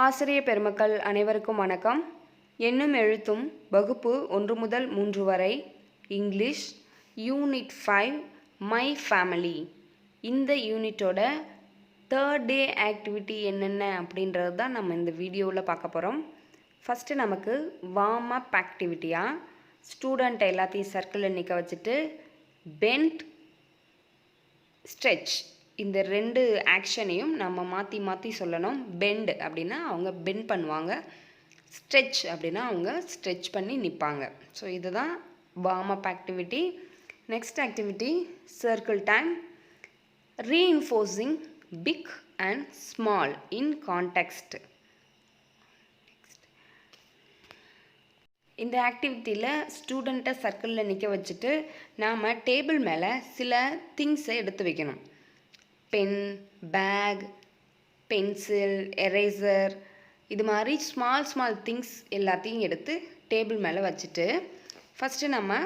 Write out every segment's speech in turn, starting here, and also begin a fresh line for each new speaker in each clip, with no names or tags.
ஆசிரிய பெருமக்கள் அனைவருக்கும் வணக்கம். எண்ணும் எழுத்தும் வகுப்பு 1 முதல் 3 வரை இங்கிலீஷ் யூனிட் 5 மை ஃபேமிலி. இந்த யூனிட்டோட தேர்ட் டே ஆக்டிவிட்டி என்னென்ன அப்படின்றது தான் நம்ம இந்த வீடியோவில் பார்க்க போகிறோம். ஃபஸ்ட்டு நமக்கு வார்ம் அப் ஆக்டிவிட்டியாக ஸ்டூடெண்ட் எல்லாத்தையும் சர்க்கிளில் நிற்க வச்சுட்டு பெண்ட் ஸ்ட்ரெச் இந்த ரெண்டு ஆக்ஷனையும் நம்ம மாற்றி மாற்றி சொல்லணும். பெண்ட் அப்படின்னா அவங்க பெண்ட் பண்ணுவாங்க, ஸ்ட்ரெச் அப்படின்னா அவங்க ஸ்ட்ரெச் பண்ணி நிற்பாங்க. ஸோ இதுதான் warm up activity. Next activity circle time, reinforcing big and small in context. இந்த ஆக்டிவிட்டியில் ஸ்டூடெண்ட்டை சர்க்கிளில் நிற்க வச்சுட்டு நாம் டேபிள் மேலே சில திங்ஸை எடுத்து வைக்கணும். பென், பேக், பென்சில், எரேசர், இது மாதிரி ஸ்மால் திங்ஸ் எல்லாத்தையும் எடுத்து டேபிள் மேலே வச்சுட்டு ஃபஸ்ட்டு நம்ம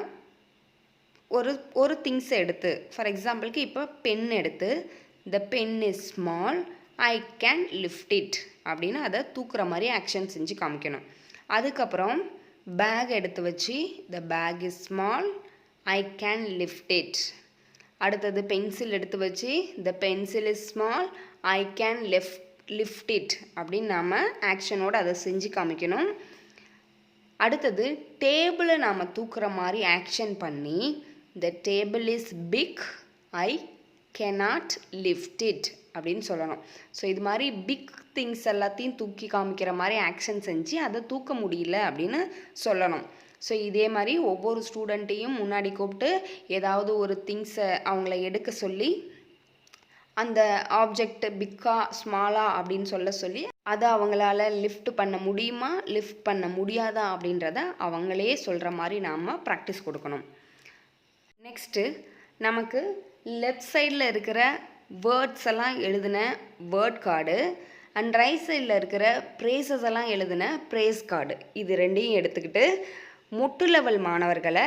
ஒரு திங்ஸை எடுத்து, ஃபார் எக்ஸாம்பிளுக்கு இப்போ பென் எடுத்து the pen is small, I can lift it அப்படின்னு அதை தூக்குற மாதிரி ஆக்ஷன் செஞ்சு காமிக்கணும். அதுக்கப்புறம் பேக் எடுத்து வச்சு the bag is small, I can lift it. அடுத்தது பென்சில் எடுத்து வச்சு the pencil is small, I can lift it அப்படின்னு நாம் ஆக்ஷனோடு அதை செஞ்சு காமிக்கணும். அடுத்தது டேபிளை நாம் தூக்குற மாதிரி ஆக்ஷன் பண்ணி the table is big, I cannot lift it அப்படின்னு சொல்லணும். ஸோ இது மாதிரி பிக் திங்ஸ் எல்லாத்தையும் தூக்கி காமிக்கிற மாதிரி ஆக்ஷன் செஞ்சு அதை தூக்க முடியல அப்படின்னு சொல்லணும். ஸோ இதே மாதிரி ஒவ்வொரு ஸ்டூடெண்ட்டையும் முன்னாடி கூப்பிட்டு ஏதாவது ஒரு திங்ஸை அவங்கள எடுக்க சொல்லி அந்த ஆப்ஜெக்ட் பிக்கா ஸ்மாலா அப்படின்னு சொல்லி அதை அவங்களால லிஃப்ட் பண்ண முடியுமா லிஃப்ட் பண்ண முடியாதா அப்படின்றத அவங்களே சொல்கிற மாதிரி நாம் ப்ராக்டிஸ் கொடுக்கணும். நெக்ஸ்ட்டு நமக்கு லெஃப்ட் சைடில் இருக்கிற வேர்ட்ஸ் எல்லாம் எழுதின வேர்ட் கார்டு அண்ட் ரைட் சைடில் இருக்கிற ப்ரேசஸ் எல்லாம் எழுதின ப்ரேஸ் கார்டு, இது ரெண்டையும் எடுத்துக்கிட்டு முட்டு லெவல் மாணவர்களை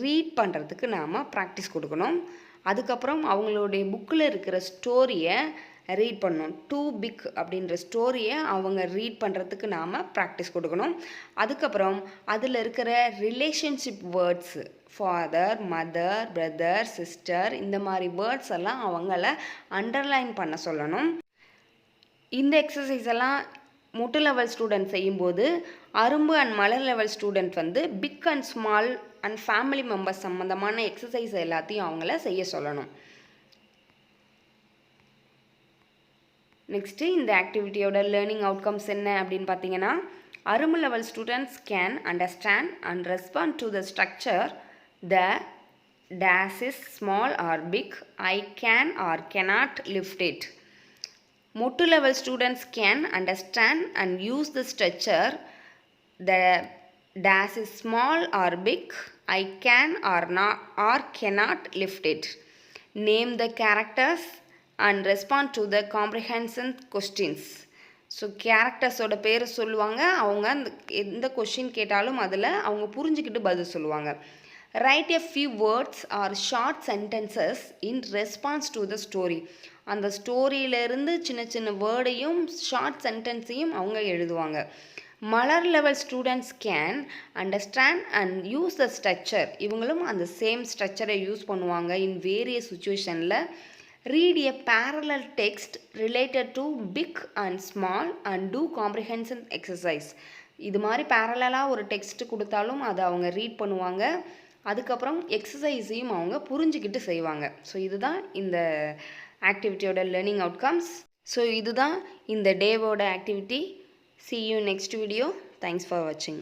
ரீட் பண்ணுறதுக்கு நாம் ப்ராக்டிஸ் கொடுக்கணும். அதுக்கப்புறம் அவங்களுடைய புக்கில் இருக்கிற ஸ்டோரியை ரீட் பண்ணணும். டூ பிக் அப்படின்ற ஸ்டோரியை அவங்க ரீட் பண்ணுறதுக்கு நாம் ப்ராக்டிஸ் கொடுக்கணும். அதுக்கப்புறம் அதில் இருக்கிற relationship words father, mother, brother, sister, இந்த மாதிரி வேர்ட்ஸ் எல்லாம் அவங்கள அண்டர்லைன் பண்ண சொல்லணும். இந்த எக்ஸசைஸ் எல்லாம் முட்டு லெவல் ஸ்டூடெண்ட் செய்யும்போது அரும்பு அண்ட் மலர் லெவல் ஸ்டூடெண்ட் வந்து big and small and family members சம்மந்தமான எக்ஸசைஸ் எல்லாத்தையும் அவங்கள செய்ய சொல்லணும். நெக்ஸ்ட்டு இந்த ஆக்டிவிட்டியோட லேர்னிங் அவுட்கம்ஸ் என்ன அப்படின்னு பார்த்தீங்கன்னா, அரும்பு level students can understand and respond to the structure the days is small or big, I can or cannot lift it. Mottu level students can understand and use the structure the dash is small or big, I can or not or cannot lift it. Name the characters and respond to the comprehension questions. So கேரக்டர்ஸோட பேர் சொல்லுவாங்க, அவங்க அந்த எந்த question கேட்டாலும் அதில் அவங்க புரிஞ்சுக்கிட்டு பதில் சொல்லுவாங்க. Write a few words or short sentences in response to the story. அந்த ஸ்டோரியிலேருந்து சின்ன வேர்டையும் ஷார்ட் சென்டென்ஸையும் அவங்க எழுதுவாங்க. Malar level students can understand and use the structure, இவங்களும் அந்த சேம் ஸ்ட்ரக்சரை யூஸ் பண்ணுவாங்க இன் வேரியஸ் சுச்சுவேஷனில். Read a parallel text related to big and small and do comprehension exercise. இது மாதிரி பேரலாக ஒரு டெக்ஸ்ட் கொடுத்தாலும் அதை அவங்க ரீட் பண்ணுவாங்க. அதுக்கப்புறம் எக்ஸசைஸையும் அவங்க புரிஞ்சுக்கிட்டு செய்வாங்க. ஸோ இதுதான் இந்த ஆக்டிவிட்டியோட லேர்னிங் அவுட்கம்ஸ். ஸோ இதுதான் இந்த டேவோட activity. See you next video. Thanks for watching.